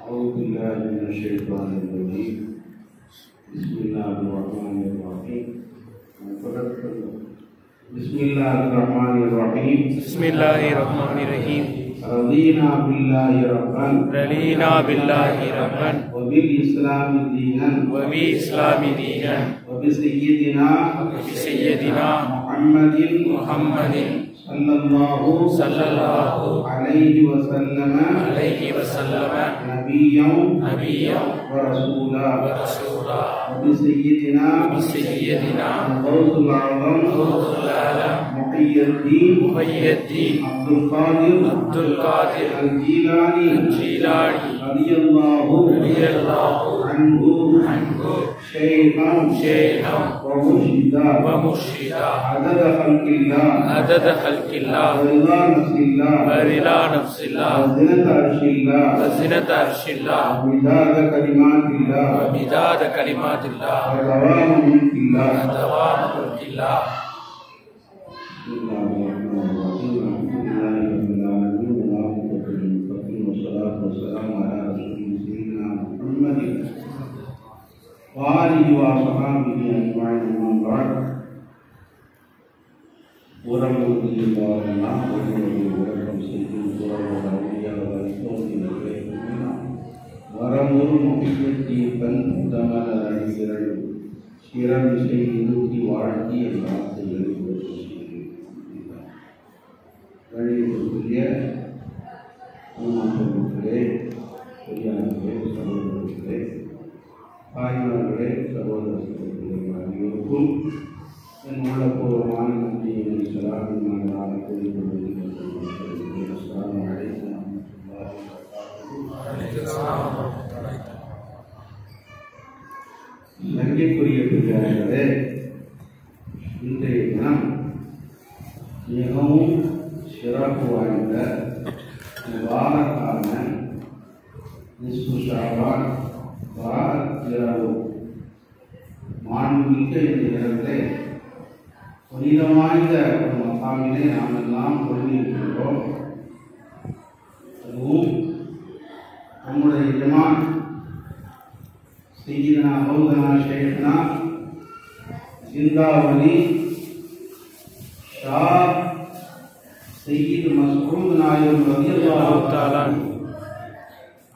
أعوذ بالله من الشيطان الرجيم بسم الله الرحمن الرحيم بسم الله الرحمن الرحيم بسم الله الرحمن الرحيم رضينا بالله ربا رضينا بالله ربا وبالإسلام دينا وبالإسلام دينا وبسيدنا محمد صلى الله عليه وسلم نبيا ورسولا وبسيدنا غوث الأعظم محي الدين عبد القادر الجيلاني رضي الله عنه شيخا ومرشدا عدد خلق الله ورضا نفس الله وزنة عرش الله ومداد كلمات الله ودوام ملك الله بسم الله الرحمن الرحيم الحمد لله رب العالمين والعاقبة للمتقين والصلاة والسلام على رسول سيدنا محمد وآله وصحبه أجمعين أما بعد உறவுகளெல்லாம் ஒருவரை உறக்கம் செய்து உறவுடைய வரமுறு முக்கியத்தீர்ப்பன் உத்தமர அழிகள் சிறமிசை இருத்தி வாழ்த்தி வார்த்தைகளை வழிபடுத்திய அம்மாக்களே பெரியார்களே சகோதரர்களே தாய்மார்களே சகோதர சகோதரிகள் அனைவருக்கும் என் உள்ளபூர்வமான நன்றியை சலாமினாக நன்றிக்குரிய பிள்ளைகளே, இன்றைய தினம் மிகவும் சிறப்பு வாய்ந்த வாரக்கான நிஸ்பு ஷாபான் வாரத்திரவு மாண்புமிக்க இந்த இடத்தை புனிதம் வாய்ந்த ஒரு மகாமிலே நாம் எல்லாம் கொண்டிருக்கின்றோம். அதுவும் நம்முடைய ஜமான் சையீதுனா மௌலானா ஷேக்னா ஜிந்தாவலி ஷா சையீது மஸ்ஊத் நாயகம் ரலியல்லாஹு தஆலா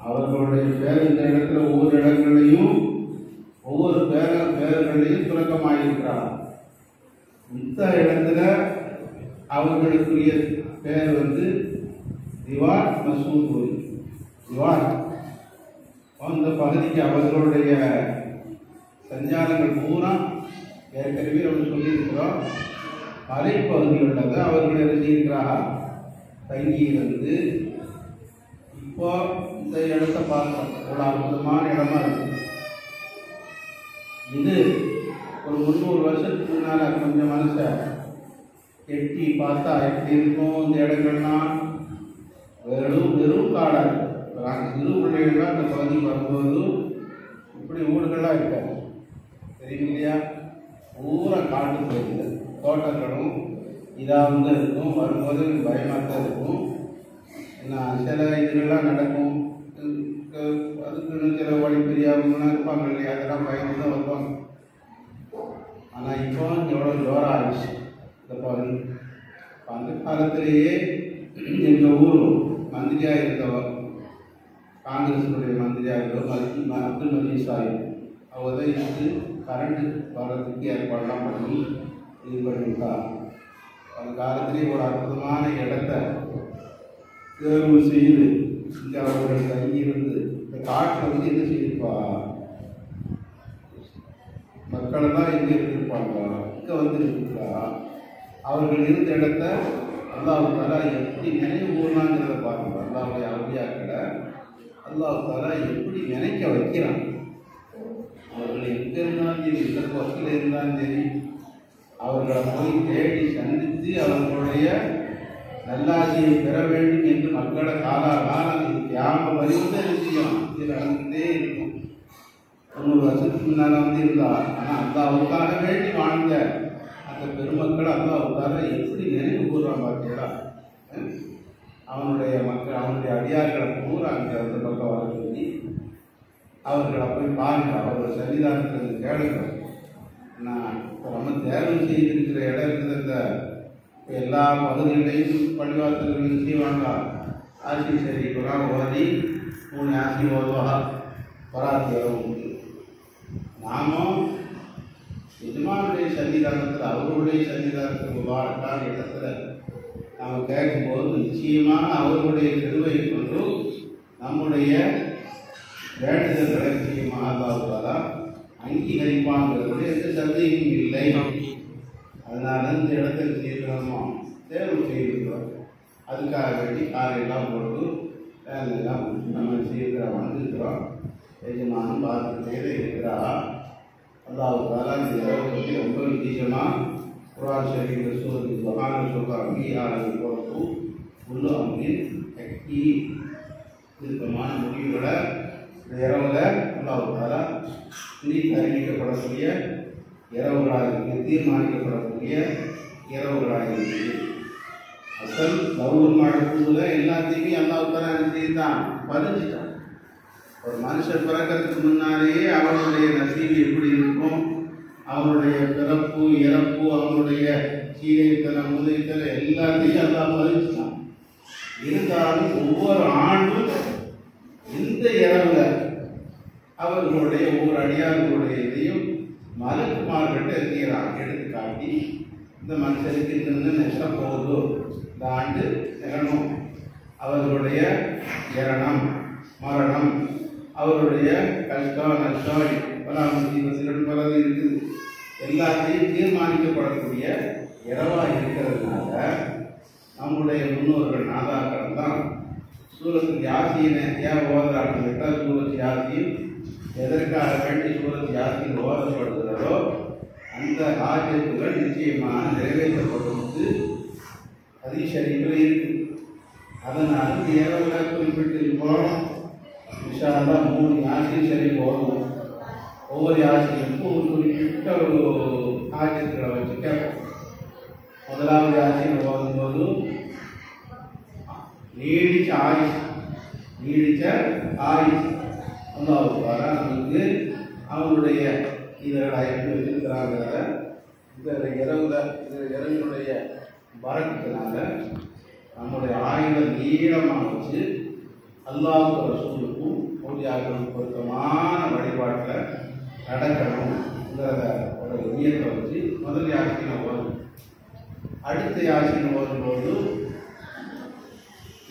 அவர்களுடைய பேர் இந்த இடத்துல ஒவ்வொரு இடங்களையும் ஒவ்வொரு பேர்களையும் துறக்கமாயிருக்கிறார். இந்த இடத்துல அவர்களுக்குரிய பேர் திவான் மசூத் திவான். அந்த பகுதிக்கு அவர்களுடைய சஞ்சாரங்கள் பூரா ஏற்கனவே நம்ம சொல்லியிருக்கிறோம். மலைப்பகுதிகளில் தான் அவர்கள் எழுதியிருக்கிறார்கள். தங்கி இருந்து இப்போ இந்த இடத்த பார்த்தோம். ஒரு அற்புதமான இடமா இருக்கு. இது ஒரு 300 வருஷத்துக்கு முன்னால கொஞ்சம் மனசை எட்டி பார்த்தா எப்படி இருக்கும் இந்த இடங்கள்லாம் வெறும் காடாக இருக்கும். நாங்கள் சிறு பிள்ளைகள்லாம் இந்த பகுதிக்கு வரும்போது இப்படி ஊர்களாக இருக்காது, தெரியும் இல்லையா? பூரா காட்டு பகுதியில் தோட்டங்களும் இதாக இருக்கும். வரும்போது பயமாக தான் இருக்கும். சில இதுகள்லாம் நடக்கும். அதுக்குன்னு சில வழி பெரியாருங்களாம் இருப்பாங்க இல்லையா? அதெல்லாம் பயந்து தான் வருவாங்க. ஆனால் இப்போ எவ்வளோ ஜோராக ஆயிடுச்சு இந்த பகுதி. அந்த காலத்திலேயே எங்கள் ஊர் மந்திரியாக இருந்தவர், காங்கிரஸினுடைய மந்திரியாக இருந்தவர் அப்துல் மஜீத் சாஹிப், அவர் தான் இதுக்கு கரண்ட் வர்றதுக்கு ஏற்பாடெல்லாம் பண்ணி இது பண்ணியிருக்கார். அந்த காலத்திலேயே ஒரு அற்புதமான இடத்தை தேர்வு செய்து இங்கே அவர்கள் தங்கியிருந்து இந்த காட்டில் என்ன செய்திருப்பா, மக்களெல்லாம் எங்கே இருந்திருப்பாங்க, இங்கே இருக்கிறா. அவர்கள் இருந்த இடத்த அல்லாஹ் தஆலா எப்படி நினைவு கூர்னாங்கிறத பாருங்க. அல்லாஹ்வுடைய அவுலியாக்களை அல்லாஹ் தஆலா எப்படி நினைக்க வைக்கிறான். அவர்கள் எங்கே இருந்தாலும் சரி, எந்த பக்கத்தில் இருந்தாலும் சரி, அவர்களை போய் தேடி சந்தித்து அவர்களுடைய நல்லாசியை பெற வேண்டும் என்று மக்களை காலாகாலம் தியாகம் வரைந்து செய்யலாம். இது நடந்துகிட்டே இருக்கும். 300 வருஷத்துக்கு முன்னால் இருந்தார். ஆனால் அல்லாஹ்வுக்காக வேண்டி வாழ்ந்த அந்த பெருமக்கள் அல்லாஹ்வுக்காக எப்படி நினைவு கூறுறான் பார்த்தீங்களா? அவனுடைய மக்கள் அவனுடைய அடியார்களை பூரா அங்கே அந்த பக்கம் வர சொல்லி அவர்களை போய் பாருங்க, அவர்கள் சன்னிதானத்தில் கேளுங்க. நான் இப்போ நம்ம தேர்வு செய்திருக்கிற இடம் இருக்குது. இந்த இப்போ எல்லா பகுதிகளையும் பள்ளிவாசல்களையும் செய்வாங்க. ஆசி சரி குரான் ஓதி 3 ஆசி ஓதுவா வராது. நாமும் எஜமானுடைய சன்னிதானத்தில் அவர்களுடைய சன்னிதானத்தில் வாழ்க்கான இடத்துல நாம் கேட்கும்போது நிச்சயமாக அவர்களுடைய கிருபை கொண்டு நம்முடைய வேண்டுதல்களை நிச்சயமாக அல்லாஹ்வுத்தாலா அங்கீகரிப்பாங்கிறது எந்த சந்தேகமும் இல்லை. அதனால இந்த இடத்துல செய்யணுமோ தேர்வு செய்திருக்கிறோம். அதுக்காக வேண்டி காரையெல்லாம் போட்டு வேலையெல்லாம் நம்ம செய்திருக்கிறோம், வந்துருக்கிறோம். எஜமானும் பார்த்துட்டே இருக்கிறா. அல்லாஹ்வுத்தாலா இந்த இரவை பற்றி ரொம்ப விசேஷமாக குர்ஆன் ஷரீஃபில் சூரத்துல் பஹாரா சொல்கிறாங்க. மீஆலி பொறுப்பு உள்ளு அம்ரின் ஹக்கீ திருத்தமான முடிவுகளை இந்த இரவில் அல்லாஹ்வுத்தாலா அறிவிக்கப்படக்கூடிய இரவுகளாக இருக்குது, தீர்மானிக்கப்படக்கூடிய இரவுகளாக இருக்குது. அசல் லவ்வுல் மஹ்ஃபூஸில் எல்லாத்தையுமே அல்லாஹ்வுத்தாலா தான் பதிஞ்சிட்டான். ஒரு மனுஷன் பிறக்கிறதுக்கு முன்னாலேயே அவனுடைய நசீபு எப்படி இருக்கும், அவனுடைய பிறப்பு இறப்பு, அவனுடைய சீரைத்தனம் முதலித்தனம் எல்லாத்தையும் அல்லாஹ் பதிஞ்சிட்டான். இருந்தாலும் ஒவ்வொரு ஆண்டும் இந்த இரவுல அவர்களுடைய ஒவ்வொரு அடியார்களுடைய இதையும் மலக்குமார்கிட்ட இருக்கிறாங்க எடுத்து காட்டி, இந்த மனுஷனுக்கு இந்த நஷ்டம் போகுதோ, இந்த ஆண்டு நிகழும், அவர்களுடைய இரணம் மரணம், அவருடைய கஷ்டம் நஷ்டம் பலது இருக்குது, எல்லாத்தையும் தீர்மானிக்கப்படக்கூடிய இரவா இருக்கிறதுனால நம்முடைய முன்னோர்கள் நாதாக்கள் தான் சூரத்து யாசீனை ஏன் ஓதுறாங்க கேட்டால், சூரத்து யாசீன் எதற்காக வேண்டி சூரத்து யாசீன் ஓதப்படுகிறதோ அந்த ஆஜத்துகள் நிச்சயமாக நிறைவேற்றப்படுவது அதிசரிப்பில் இருக்கு. அதனால் இரவுல குறிப்பிட்டிருப்போம். இன்ஷா அல்லாஹ் 3 யாசீன் ஷரீஃப் ஓதுவோம். ஒவ்வொரு யாசீனுக்கும் ஒரு குறிப்பிட்ட ஒரு ஆஜத்துகளை வச்சு கேட்போம். முதலாவது யாசீனை ஓதும்போது நீடிச்ச ஆயுஷ் அல்லாஹ்வுத்தாலா நமக்கு அவனுடைய இதழை எப்படி வச்சிருக்கிறாங்கிறத இந்த இரவுடைய பரக்கத்தினால நம்முடைய ஆயுளை நீளமாக வச்சு அல்லாஹ் ரசூலுக்கும் பூஜாக்களுக்கும் பொருத்தமான வழிபாட்டில் நடக்கணுங்கிறத ஒரு நியத்தை வச்சு முதல் யாசினை ஓதும். அடுத்த யாசினை ஓதும்போது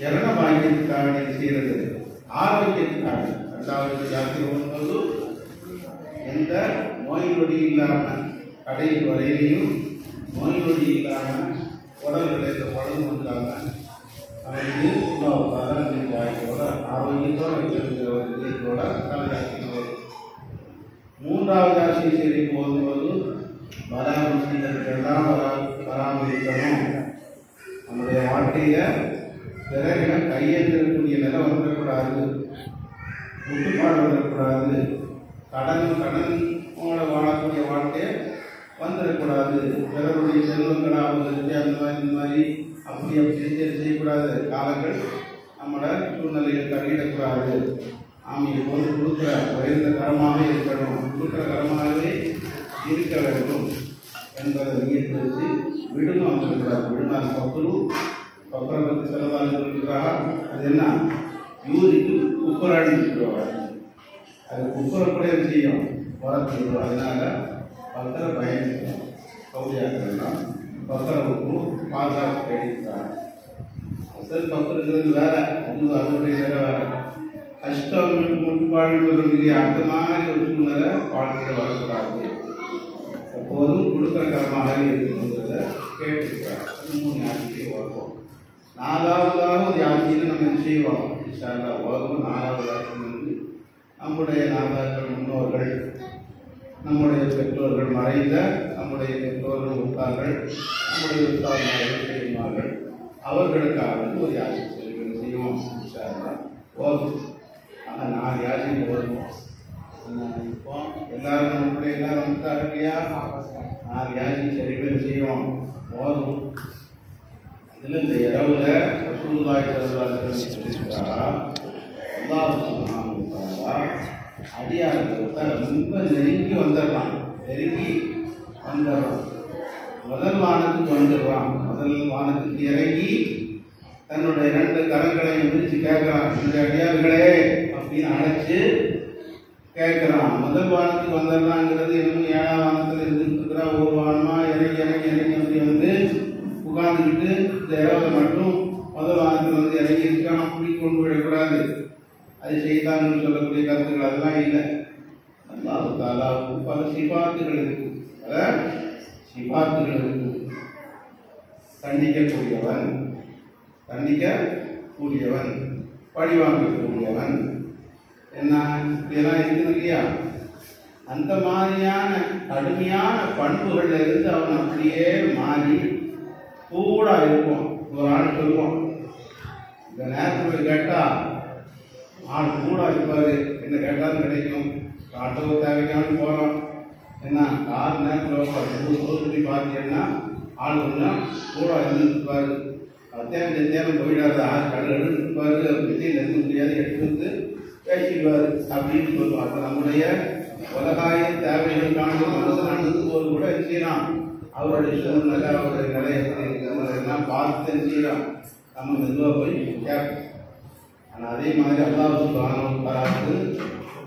இரண பாக்கியத்துக்காக செய்கிறது, ஆரோக்கியத்துக்காக. ரெண்டாவது யாசினை ஓதும்போது எந்த நோய் நொடி இல்லாமல் கடைசி வரையிலையும் நோய் நொடி இல்லாமல் உடல்களை பழகு கொடுக்காம அவனுக்கு ஆரோக்கியத்தோட ஆரோக்கியத்தோட மூன்றாவது ஆட்சி செய்தி போகும்போது பராமரிக்கிறதெல்லாம் பராமரிக்கணும். நம்முடைய வாழ்க்கையில் பிறகு கையெழுத்திடக்கூடிய நிலை வந்துடக்கூடாது, முட்டுப்பாடு வந்துடக்கூடாது, கடனோட வாழக்கூடிய வாழ்க்கையை வந்துடக்கூடாது, பிறருடைய செல்வங்களாக அந்த மாதிரி அப்படி செய்யக்கூடாது. காலங்கள் நம்மளோட சூழ்நிலையை தள்ளிடக்கூடாது. ஆமை போது கொடுக்குற உயர்ந்த கரமாக இருக்கணும், கொடுக்குற கரமாகவே இருக்க வேண்டும் என்பதை நியத்து வச்சு விடுணும் வந்துருக்கிறார். விடுநாள் பக்கரை பற்றி செலவாக இருக்கிறாரா, அது என்ன யூரிக்கு குக்கராடி இருக்கிறார், அது குக்கரை கூட செய்யும் வளர்த்துருவோம். அதனால பக்கரை பயன்படுத்தணும். கவுதியாக்கலாம் பக்கரவுக்கும் பாதுகாப்பு கிடைக்கிறார். அசல் பக்கருங்கிறது வேற, அதனுடைய வேற வேற கஷ்டம் முட்டுப்பாடுகள் அந்த மாதிரி ஒரு சூழ்நிலை வாழ்க்கையில் வரக்கூடாது. எப்போதும் கொடுக்குற கரமாகவே இருக்கணுங்கிறத கேட்டுக்கிறார். 3 யாத்திரை வருவோம். 4வதாக ஒரு யாத்திரை நம்ம செய்வோம். வரும் 4வது யாத்திரை நம்முடைய நாதாக்கள் முன்னோர்கள், நம்முடைய பெற்றோர்கள், மறைந்த நம்முடைய பெற்றோர்கள் உத்தார்கள், நம்முடைய உத்தார்கள் செய்வார்கள், அவர்களுக்காக ஒரு யாத்திரை செய்வோம். ஓதும். ஆனால் 4 யாத்திரை ஓதுவோம். இப்போ எல்லாரும் நம்முடைய எல்லாரும் வந்துட்டாங்க இல்லையா, 4 யாத்திரை சரிகள் செய்வோம், ஓதும். இதில் இந்த இரவுல ரசூலுல்லாஹி ஸல்லல்லாஹு அலைஹி வஸல்லம் அல்லாஹ் சுப்ஹானஹு வ தஆலா அடியார்களுக்கு ரொம்ப நெருங்கி வந்துடுறான். முதல் வானத்துக்கு வந்துடுறான். முதல் வானத்துக்கு இறங்கி தன்னுடைய 2 கரங்களையும் விரிச்சு கேட்கிறான், இந்த அடியார்களே அப்படின்னு அழைச்சு கேட்கிறான். முதல் வானத்துக்கு வந்துடுறாங்கிறது இன்னும் 7ஆம் வானத்தில் இருந்துட்டு இருக்கிறா. ஒரு வானமா இறங்கி அப்படி வந்து உட்கார்ந்துக்கிட்டு இந்த இரவு மட்டும் முதல் வானத்தில் வந்து இறங்கி இருக்கான் அப்படி கொண்டு விடக்கூடாது. அது செய்தாங்கன்னு சொல்லக்கூடிய கருத்துக்கள் அதெல்லாம் இல்லை. அல்லாஹ் தஆலாவுக்கு பல சிபாத்துகள் இருக்கு. தண்டிக்கக்கூடியவன், பழிவாங்கக்கூடியவன், என்ன இதெல்லாம் இருக்குது இல்லையா? அந்த மாதிரியான கடுமையான பண்புகள்ல இருந்து அவன் அப்படியே மாறி கூட இருப்பான். ஒரு ஆள் சொல்லுவான், இந்த நேரத்தில் கேட்டா ஆள் கூட இருப்பாரு, என்ன கேட்டாலும் கிடைக்கும். ஆட்டோ தேவைக்கான போறோம், என்ன கார் நேரத்தில் பார்த்தீங்கன்னா ஆள் கொஞ்சம் கூட இருந்துருப்பாரு. தேவை போயிடாது, ஆள் கடல் இருப்பாரு, வெளியில் இருக்க முடியாது, எடுத்து வந்து பேசிடுவார் அப்படின்னு சொல்லுவாங்க. நம்முடைய உலகாய தேவைகளுக்கான மனசில் அணுகும்போது கூட செய்யலாம். அவருடைய சூழ்நிலை, அவருடைய நிலையத்தை எல்லாம் பார்த்து செய்யலாம். நம்ம மெதுவாக போய் கேட்போம். ஆனால் அதே மாதிரி அல்லாஹ் சுப்ஹானஹு வ தஆலாவுக்கு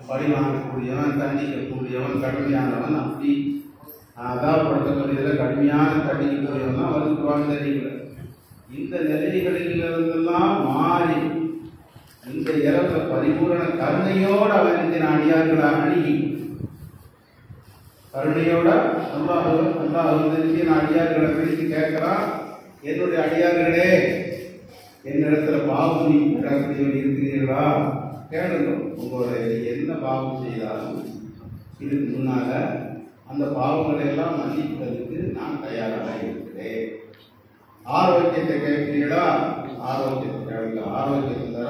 பழி வாங்கக்கூடியவன், தண்டிக்கக்கூடியவன், கடுமையானவன், அப்படி அதாவப்படுத்தக்கூடியதில் கடுமையான தண்டிக்கக்கூடியவன் தான் அவருக்கு வாழ்ந்தறிகளை. இந்த நிலைகளிலிருந்தெல்லாம் மாறி இந்த இரவு பரிபூரண கருணையோடு அவன் அடியார்களாக அணுகி கருணையோட அடியார்களை பிடித்து கேட்கிறான், என்னுடைய அடியார்களே, என்னிடத்துல பாவம் நீக்கக்கூடியவன் இருக்கிறீர்களா? கேளுங்க. உங்களுடைய என்ன பாவம் செய்தாலும் இதுக்கு முன்னால அந்த பாவங்களை எல்லாம் மன்னிப்பதற்கு நான் தயாராக இருக்கிறேன். ஆரோக்கியத்தை கேட்கிறீர்களா? ஆரோக்கியத்தை கேளுங்க. ஆரோக்கியத்தை தர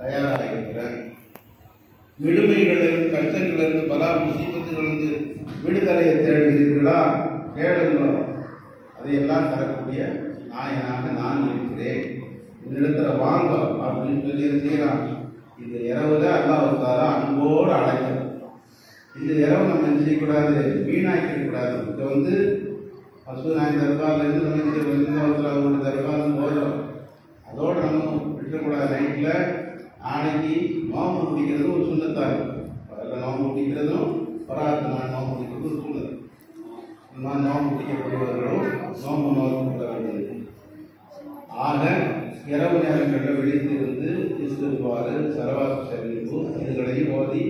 தயாராக இருக்கிறேன். விடுமைகளிலிருந்து, கஷ்டங்களிலிருந்து, பல முசீபத்துகளிலிருந்து விடுதலையை தேடுகிறீர்களா? கேளுங்க. அதையெல்லாம் தரக்கூடிய நாயனாக நான் இருக்கிறேன். என்னிடத்துல வாங்க அப்படின்னு சொல்லி இருக்கிறான். இந்த இரவுல அல்லாஹ் தஆலா அன்போடு அழைக்கிறார். இந்த இரவு நம்ம என்ன செய்யக்கூடாது, வீணாக்கிட கூடாது. இதை வந்து அசுநாய் தர்பார்லேருந்து நம்ம அவருடைய தர்பார்னு போடுறோம். அதோடு நம்ம விட்டுறக்கூடாது. நைட்டில் நாளைக்கு நோம்பு பிடிக்கிறதும் ஒரு சுண்ணத்தான். அதில் நோம்பு பிடிக்கிறதும் பராத்து நாள் நோம்பு பிடிக்கிறது ஒரு சுண்ணத். இந்த மாதிரி நோம்பு பிடிக்கக்கூடியவர்களும் நோம்பு நோக்க வேண்டியது. ஆக இரவு நேரங்களில் விழித்திருந்து இஸ்திக்பார், ஸலவாத் ஷரீஃப் இதுகளையும் ஓதி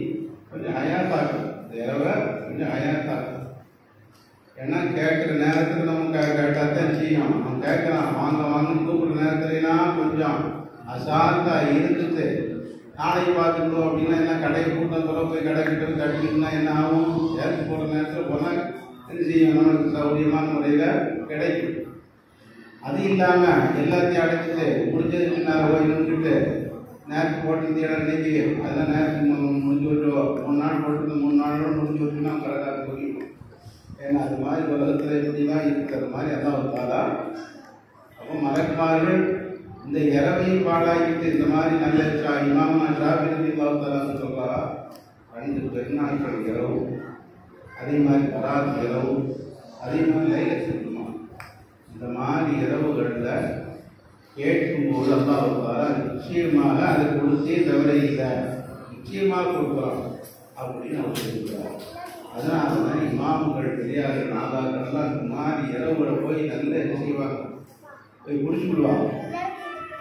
கொஞ்சம் ஹயாத்தாக்கும். இந்த இரவை கொஞ்சம் ஹயாத்தாக்கும். ஏன்னா கேட்குற நேரத்தில் நம்ம கேட்டால் செய்யும். நம்ம கேட்கலாம், வாங்க வாங்கன்னு கூப்பிட்ற நேரத்துலாம் கொஞ்சம் அசாந்தா இருந்துட்டு நாளைக்கு பார்த்துக்கணும் அப்படின்னா என்ன, கடையை கூட்டம் சொல்ல போய் கடை கிட்ட கட்டிக்கிட்டுனா என்ன ஆகும்? ஏற்று போகிற நேரத்தில் போனால் என்ன செய்யும், நம்மளுக்கு சௌகரியமான முறையில் கிடைக்கும். அது இல்லாமல் எல்லாத்தையும் அடைச்சிட்டு முடிஞ்சதுக்கு நேரம் போய் நின்றுட்டு நேரத்துக்கு போட்டு இந்த இடம் இன்னைக்கு அதெல்லாம் நேரத்துக்கு முடிஞ்சு விட்டுருவோம். 3 நாள் போட்டு 3 நாளோட முடிஞ்சு விட்டுனா கரெக்டாக போயிடும். ஏன்னா அது மாதிரி உலகத்தில் எப்படிலாம் இருக்கிற மாதிரி அல்லாஹ் தஆலா அப்போ மலக்குமார்கள் இந்த இரவையும் பாழாக்கிட்டு இந்த மாதிரி நல்ல இமாம் ஷாஃபி ரலியல்லாஹு தஆலா சொல்றா, 2 பெருநாட்கள் இரவு, அதே மாதிரி பராத் இரவு, அதே மாதிரி லைலத்துல் ஜும்ஆ, இந்த மாதிரி இரவுகளில் கேட்கும்போது அல்லாஹ் தஆலா நிச்சயமாக அதை கொடுத்தே தவிர இல்லை, நிச்சயமாக கொடுக்குறோம் அப்படின்னு அவர் சொல்கிறார். அதனால தான் இமாம்கள், பெரியார்கள், நாதாக்கள்லாம் இந்த மாதிரி இரவுகளை போய் நல்ல என்ன செய்வாங்க, போய் குடிச்சுடுவாங்க.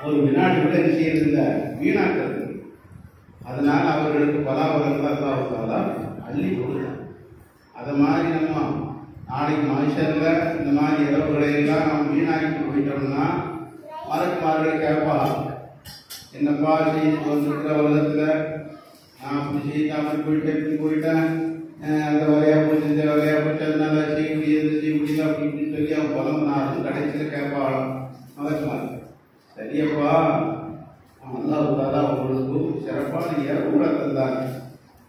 ஒரு வினாடி கூட என்ன செய்யறதில்லை, வீணாக்கிறது. அதனால் அவர்களுக்கு பலாபலங்கள் அல்லாஹ் தஆலா அள்ளி கொடுத்தார். அதை மாதிரி நம்ம நாளைக்கு மனுஷரில் இந்த மாதிரி இரவுகளை எல்லாம் நம்ம வீணாக்கிட்டு போயிட்டோம்னா மலக்குமார்களை கேட்பா, என்னப்பா செய்து வந்துருக்கிற உலகத்தில் நான் அப்படி செய்யாமல் போயிட்டேன், இப்படி போயிட்டேன், அந்த வரையா போச்சு, இந்த வரையா போச்சு, அதனால செய்ய முடியல அப்படி இப்படின்னு சொல்லி அவன் புலம்புனாலும் கடைசியில் கேட்பாளாம் மலக்குமார், சரியப்பா அல்லாஹ் தஆலா உங்களுக்கு சிறப்பான இரவுகளை தந்தாங்க,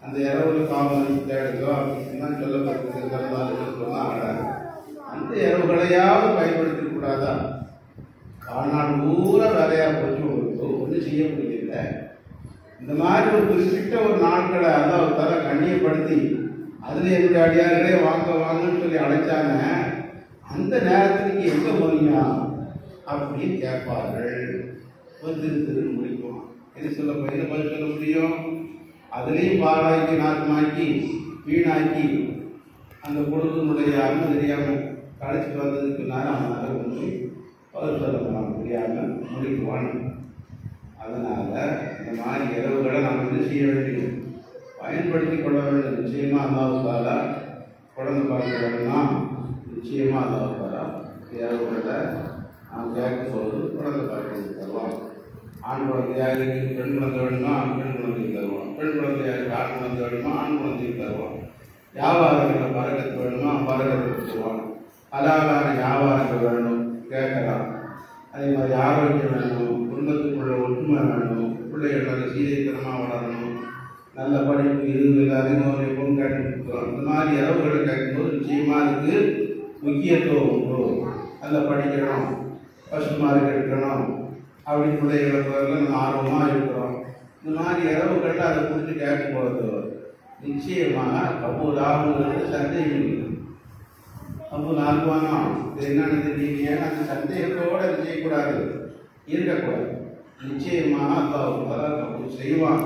அந்த இரவுல பாவம் தேடுதோ அப்படின்னு தான் சொல்லப்பட்டிருக்கிறது. அந்த இரவுகளையாவது பயன்படுத்தக்கூடாதா? வாழ்நாள் பூரா வேலையாக போச்சு, உங்களுக்கு ஒன்றும் செய்ய முடியல. இந்த மாதிரி ஒரு குறிப்பிட்ட ஒரு நாட்களை அதாவது தர கண்ணியப்படுத்தி அதில் என்னுடைய அடியார்களே வாங்க வாங்கன்னு சொல்லி அழைச்சாங்க. அந்த நேரத்துக்கு எங்கே போனீங்க அப்படின்னு கேட்பார்கள். திரு முடிக்கும். எது சொல்ல என்ன பதில் சொல்ல முடியும்? அதுலேயும் பாலாக்கி நாசமாக்கி வீணாக்கி அந்த குடும்பத்தினுடைய அன்பு தெரியாமல் கழிச்சிட்டு வந்ததுக்கு நேரம் அவனால் வந்து பதில் சொல்ல முடியாமல் முடிக்குவான். அதனால் இந்த மாதிரி இரவுகளை நாம் வந்து செய்ய வேண்டும், பயன்படுத்தி கொள்ள வேண்டும். நிச்சயமாக அல்லாஹ்வுத்தாலா குழந்தை பார்க்க வேணும்னா நிச்சயமாக அல்லாஹ்வுத்தாலா இரவுகளை நாம் கேட்கும்போது குழந்தை பார்க்க தருவான். ஆண் குழந்தையாக பெண் குழந்தை வேணுமா பெண் குழந்தைக்கு தருவான். பெண் குழந்தையாக ஆண் குழந்தை வேணுமா ஆண் குழந்தைக்கு தருவான். வியாபாரங்களில் பரகத்து வேணுமா பரகத்துக்கு தருவான். ஹலாலான வியாபாரங்கள் வேணும் கேட்கலாம். அதே மாதிரி ஆரோக்கியம் வேணும், குடும்பத்துக்குள்ள ஒற்றுமை வேணும், பிள்ளைகள் நல்ல சீதைத்தனமாக வளரணும், நல்ல படிப்பு இது அதிகமாக எப்பவும் கேட்டுருக்கிறோம். இந்த மாதிரி இரவுகளை கேட்கும்போது நிச்சயமாக அதுக்கு முக்கியத்துவம் உண்டு. நல்லா படிக்கணும், ஃபஸ்ட் மார்க் எடுக்கணும் அப்படின்னு பிள்ளைகளை நம்ம ஆர்வமாக இருக்கிறோம். இந்த மாதிரி இரவுகளில் அதை குறித்து கேட்கும்போது நிச்சயமாக கபூல் ஆகுங்கிறது சந்தேகம் இல்லை. கபூல் ஆகுவானா இது என்னன்னு தெரியலையே, அந்த சந்தேகத்தோடு அது செய்யக்கூடாது, இருக்கக்கூடாது. நிச்சயமாக அல்லாஹ்வுத்தாலா கபூல் செய்வான்.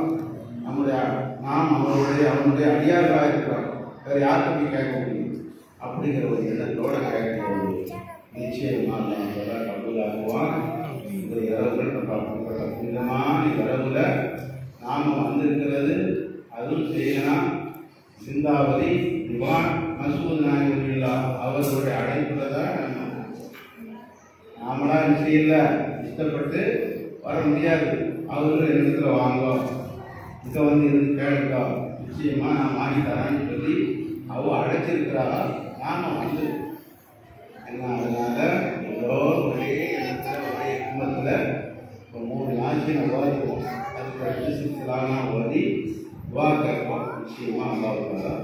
நாம் அவனுடைய அடியார்களாக இருக்கிறோம். வேறு யாருக்கு போய் கேட்க முடியும்? அப்படிங்கிற ஒரு எண்ணத்தோடு கேட்கும்போது நிச்சயமாக அல்லாஹ்வுத்தாலா கபூல் ஆகுவான். இந்த இரவுகள் அப்படிப்பட்ட புனிதமான இரவுல நாம் வந்திருக்கிறது. அதுவும் செய்யலாம் சிந்தாவதி திவான் மசூத் நாயகமுல்லா அவர்களுடைய அழைப்புல தான் நாமளா செய்யல இஷ்டப்பட்டு வர முடியாது. அவர்கள் இடத்துல வாங்க, இங்கே வந்து இருந்து கேளுக்கா, நிச்சயமா நான் வாங்கி தரேன்னு சொல்லி அவ அழைச்சிருக்கிறாரா. நாம வந்து என்ன அதனால எல்லோரும் ஒரே இடத்துல ஒரே குடும்பத்தில் இப்போ 3 நாளைக்கு நம்ம ஓதிப்போம். அதுக்கு அடுத்து சிக்கலான ஓதி துவா கேட்போம். நிச்சயமா அல்லாஹ்வுத்தாலா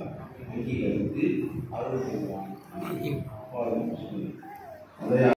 அங்கீகரித்து அருள் செய்வான்.